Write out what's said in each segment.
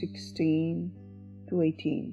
16 to 18।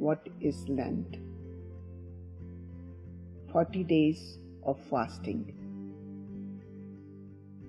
What is Lent? 40 days of fasting।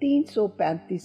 335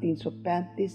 335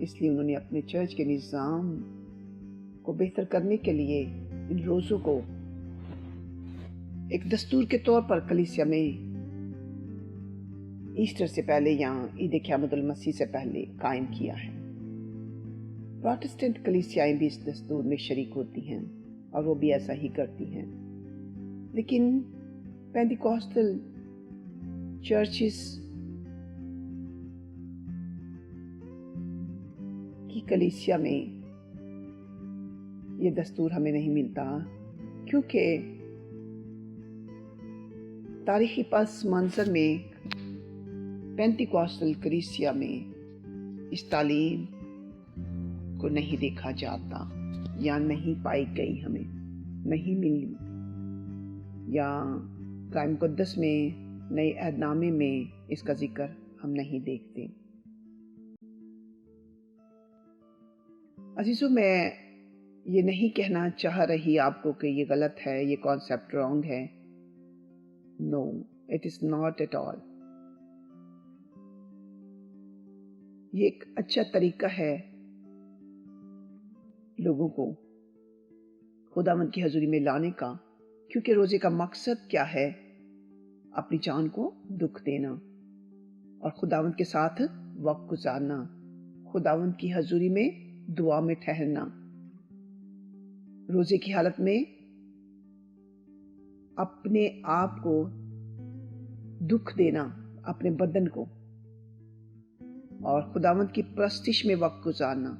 اس لیے انہوں نے اپنے چرچ کے نظام کو بہتر کرنے کے لیے ان روزوں کو ایک دستور کے طور پر کلیسیا میں ایسٹر سے پہلے یا عید قیامت المسیح سے پہلے قائم کیا ہے۔ پروٹسٹنٹ کلیسیائیں بھی اس دستور میں شریک ہوتی ہیں اور وہ بھی ایسا ہی کرتی ہیں، لیکن پینٹیکوسٹل چرچز کی کلیسیا میں یہ دستور ہمیں نہیں ملتا، کیونکہ تاریخی پس منظر میں پینٹیکوسٹل کلیسیا میں اس تعلیم کو نہیں دیکھا جاتا یا نہیں پائی گئی، ہمیں نہیں ملی، یا قائم مقدس میں نئے عہد نامے میں اس کا ذکر ہم نہیں دیکھتے۔ عزیزو، میں یہ نہیں کہنا چاہ رہی آپ کو کہ یہ غلط ہے، یہ کانسیپٹ رانگ ہے۔ No, it is not at all۔ یہ ایک اچھا طریقہ ہے لوگوں کو خداوند کی حضوری میں لانے کا، کیونکہ روزے کا مقصد کیا ہے؟ اپنی جان کو دکھ دینا اور خداوند کے ساتھ وقت گزارنا، خداوند کی حضوری میں دعا میں ٹھہرنا، روزے کی حالت میں اپنے آپ کو دکھ دینا، اپنے بدن کو، اور خداوند کی پرستش میں وقت گزارنا۔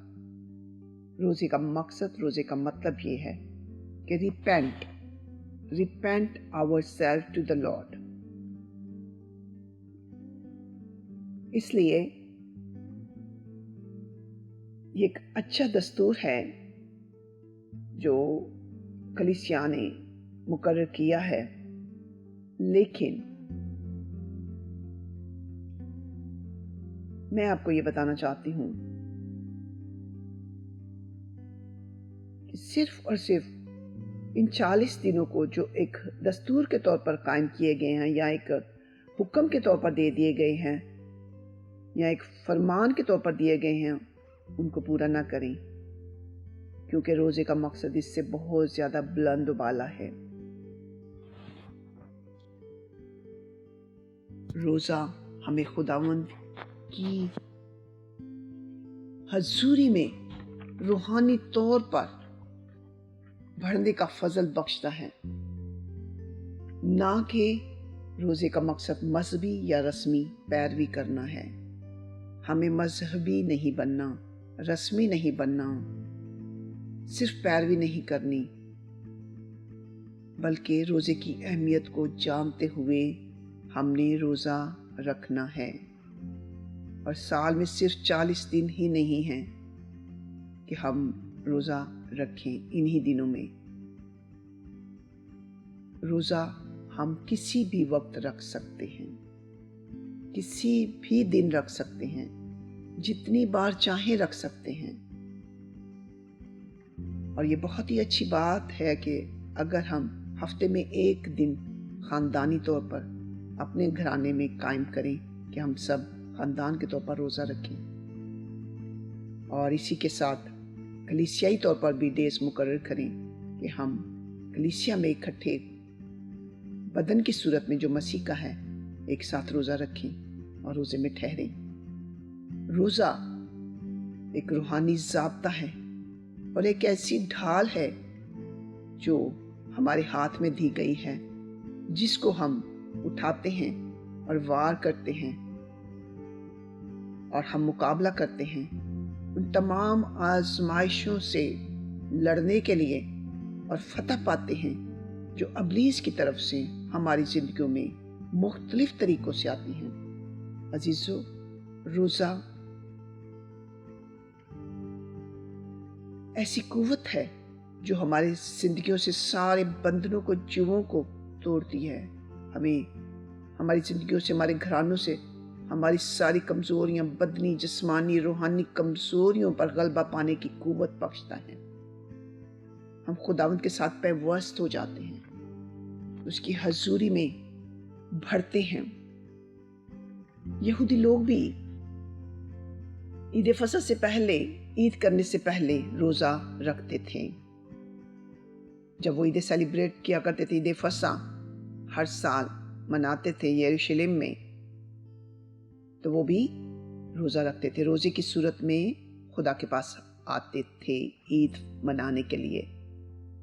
روزے کا مقصد، روزے کا مطلب یہ ہے کہ repent ourselves to the Lord۔ اس لیے یہ ایک اچھا دستور ہے جو کلیسیا نے مقرر کیا ہے، لیکن میں آپ کو یہ بتانا چاہتی ہوں کہ صرف اور صرف ان 40 دنوں کو جو ایک دستور کے طور پر قائم کیے گئے ہیں، یا ایک حکم کے طور پر دے دیے گئے ہیں، یا ایک فرمان کے طور پر دیے گئے ہیں، ان کو پورا نہ کریں، کیونکہ روزے کا مقصد اس سے بہت زیادہ بلند و بالا ہے۔ روزہ ہمیں خداوند کی حضوری میں روحانی طور پر بڑھنے کا فضل بخشتا ہے، نہ کہ روزے کا مقصد مذہبی یا رسمی پیروی کرنا ہے۔ ہمیں مذہبی نہیں بننا، رسمی نہیں بننا، صرف پیروی نہیں کرنی، بلکہ روزے کی اہمیت کو جانتے ہوئے ہم نے روزہ رکھنا ہے۔ اور سال میں صرف 40 دن ہی نہیں ہیں کہ ہم روزہ رکھیں، انہی دنوں میں۔ روزہ ہم کسی بھی وقت رکھ سکتے ہیں، کسی بھی دن رکھ سکتے ہیں، جتنی بار چاہیں رکھ سکتے ہیں۔ اور یہ بہت ہی اچھی بات ہے کہ اگر ہم ہفتے میں ایک دن خاندانی طور پر اپنے گھرانے میں قائم کریں کہ ہم سب خاندان کے طور پر روزہ رکھیں، اور اسی کے ساتھ کلیسیائی طور پر بھی ڈیز مقرر کریں کہ ہم کلیسیا میں اکٹھے بدن کی صورت میں جو مسیح کا ہے ایک ساتھ روزہ رکھیں اور روزے میں ٹھہریں۔ روزہ ایک روحانی ضابطہ ہے اور ایک ایسی ڈھال ہے جو ہمارے ہاتھ میں دی گئی ہے، جس کو ہم اٹھاتے ہیں اور وار کرتے ہیں، اور ہم مقابلہ کرتے ہیں ان تمام آزمائشوں سے لڑنے کے لیے، اور فتح پاتے ہیں جو ابلیس کی طرف سے ہماری زندگیوں میں مختلف طریقوں سے آتی ہیں۔ عزیزو، روزہ ایسی قوت ہے جو ہماری زندگیوں سے سارے بندھنوں کو، جوؤں کو توڑتی ہے، ہمیں ہماری زندگیوں سے، ہمارے گھرانوں سے ہماری ساری کمزوریاں، بدنی، جسمانی، روحانی کمزوریوں پر غلبہ پانے کی قوت بخشتا ہے۔ ہم خداوند کے ساتھ پیوست ہو جاتے ہیں، اس کی حضوری میں بڑھتے ہیں۔ یہودی لوگ بھی عید فصح سے پہلے، عید کرنے سے پہلے روزہ رکھتے تھے۔ جب وہ عید سیلیبریٹ کیا کرتے تھے، عید فصح ہر سال مناتے تھے یروشلم میں، تو وہ بھی روزہ رکھتے تھے، روزے کی صورت میں خدا کے پاس آتے تھے عید منانے کے لیے،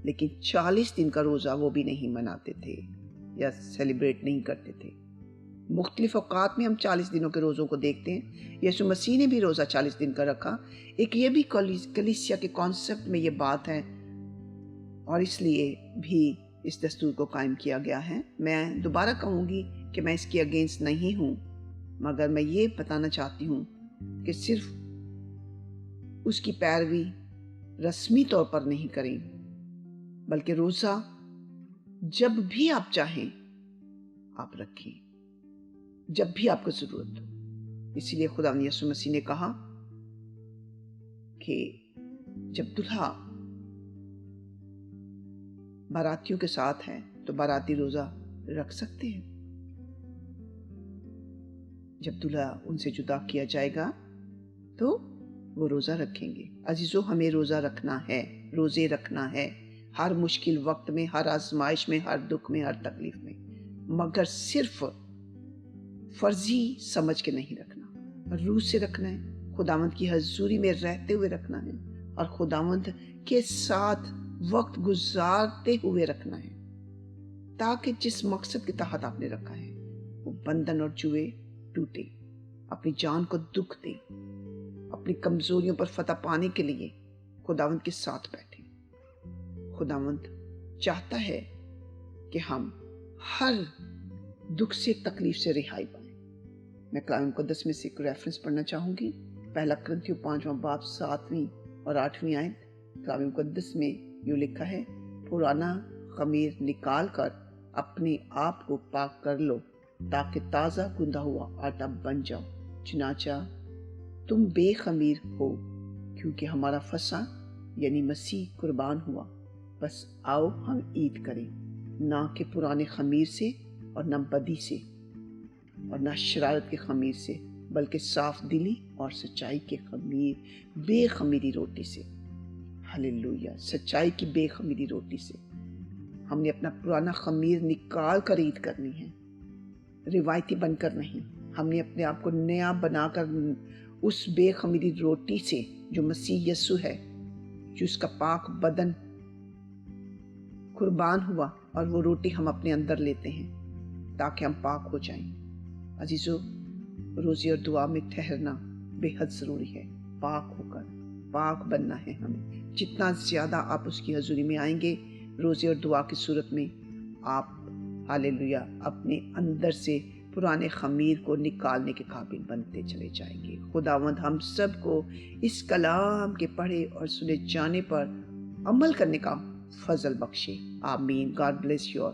لیکن 40 دن کا روزہ وہ بھی نہیں مناتے تھے یا سیلیبریٹ نہیں کرتے تھے۔ مختلف اوقات میں ہم 40 دنوں کے روزوں کو دیکھتے ہیں۔ یسوع مسیح نے بھی روزہ 40 دن کا رکھا۔ ایک یہ بھی کلیسیا کے کانسیپٹ میں یہ بات ہے، اور اس لیے بھی اس دستور کو قائم کیا گیا ہے۔ میں دوبارہ کہوں گی کہ میں اس کی اگینسٹ نہیں ہوں، مگر میں یہ بتانا چاہتی ہوں کہ صرف اس کی پیروی رسمی طور پر نہیں کریں، بلکہ روزہ جب بھی آپ چاہیں آپ رکھیں، جب بھی آپ کو ضرورت ہو۔ اسی لیے خدا یسوع مسیح نے کہا کہ جب دلہا باراتیوں کے ساتھ ہے تو باراتی روزہ رکھ سکتے ہیں، جب دلہا ان سے جدا کیا جائے گا تو وہ روزہ رکھیں گے۔ عزیزو، ہمیں روزہ رکھنا ہے، روزے رکھنا ہے، ہر مشکل وقت میں، ہر آزمائش میں، ہر دکھ میں، ہر تکلیف میں، مگر صرف فرضی سمجھ کے نہیں رکھنا، روح سے رکھنا ہے، خداوند کی حضوری میں رہتے ہوئے رکھنا ہے، اور خداوند کے ساتھ وقت گزارتے ہوئے رکھنا ہے، تاکہ جس مقصد کے تحت آپ نے رکھا ہے وہ بندھن اور جوئے ٹوٹے، اپنی جان کو دکھ دیں، اپنی کمزوریوں پر فتح پانے کے لیے خداوند کے ساتھ بیٹھیں۔ خداوند چاہتا ہے کہ ہم ہر دکھ سے، تکلیف سے رہائی پائیں۔ میں کلام مقدس میں سے ایک ریفرنس پڑھنا چاہوں گی، پہلا کرنتھیوں 5واں باب 7ویں اور 8ویں آیت۔ کلام مقدس میں یوں لکھا ہے، پرانا خمیر نکال کر اپنے آپ کو پاک کر لو تاکہ تازہ گندھا ہوا آٹا بن جاؤ، چنانچہ تم بے خمیر ہو، کیونکہ ہمارا فصح یعنی مسیح قربان ہوا۔ بس آؤ ہم عید کریں، نہ کہ پرانے خمیر سے اور نہ بدی سے اور نہ شرارت کے خمیر سے، بلکہ صاف دلی اور سچائی کے خمیر، بے خمیری روٹی سے۔ ہلیلویہ، سچائی کی بے خمیری روٹی سے ہم نے اپنا پرانا خمیر نکال کر عید کرنی ہے، روایتی بن کر نہیں۔ ہم نے اپنے آپ کو نیا بنا کر اس بے خمیری روٹی سے جو مسیح یسوع ہے، جو اس کا پاک بدن قربان ہوا، اور وہ روٹی ہم اپنے اندر لیتے ہیں تاکہ ہم پاک ہو جائیں۔ عزیزو، روزے اور دعا میں ٹھہرنا بے حد ضروری ہے، پاک ہو کر پاک بننا ہے ہمیں۔ جتنا زیادہ آپ اس کی حضوری میں آئیں گے روزے اور دعا کی صورت میں، آپ ہاللیلویہ اپنے اندر سے پرانے خمیر کو نکالنے کے قابل بنتے چلے جائیں گے۔ خداوند ہم سب کو اس کلام کے پڑھے اور سنے جانے پر عمل کرنے کا فضل بخشے۔ آمین۔ God bless you all.